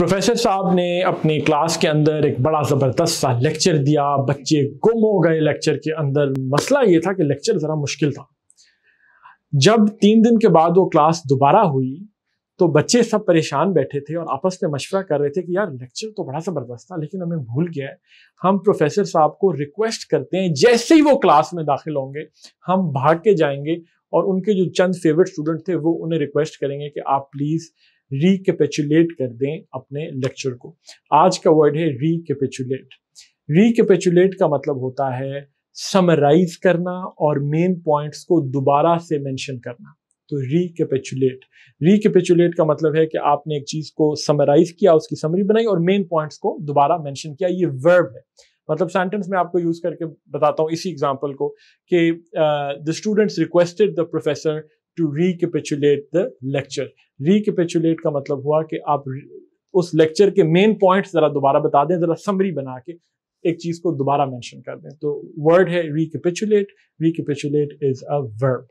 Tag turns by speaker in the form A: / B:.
A: Professor साहब ने अपनी क्लास के अंदर एक बड़ा ज़बरदस्त सा लेक्चर दिया, बच्चे गुम हो गए लेक्चर के अंदर। मसला ये था कि लेक्चर ज़रा मुश्किल था। जब 3 दिन के बाद वो क्लास दोबारा हुई तो बच्चे सब परेशान बैठे थे और आपस में मशवरा कर रहे थे कि यार लेक्चर तो बड़ा ज़बरदस्त था लेकिन हमें भूल गया है। हम प्रोफेसर साहब को रिक्वेस्ट करते हैं, जैसे ही वो क्लास में दाखिल होंगे हम भाग के जाएंगे और उनके जो चंद फेवरेट स्टूडेंट थे वो उन्हें रिक्वेस्ट करेंगे कि आप प्लीज़ रिकैपिचुलेट कर दें अपने लेक्चर को। आज का वर्ड है रिकैपिचुलेट। रिकैपिचुलेट का मतलब होता है समराइज करना और मेन पॉइंट्स को दोबारा से मेंशन करना। तो रिकैपिचुलेट का मतलब है कि आपने एक चीज को समराइज किया, उसकी समरी बनाई और मेन पॉइंट्स को दोबारा मेंशन किया। ये वर्ब है। मतलब सेंटेंस में आपको यूज करके बताता हूं इसी एग्जांपल को कि the students requested the professor to recapitulate the lecture. Recapitulate का मतलब हुआ कि आप उस लेक्चर के मेन पॉइंट्स जरा दोबारा बता दें, जरा समरी बना के एक चीज को दोबारा मेंशन कर दें। तो वर्ड है recapitulate. Recapitulate is a verb.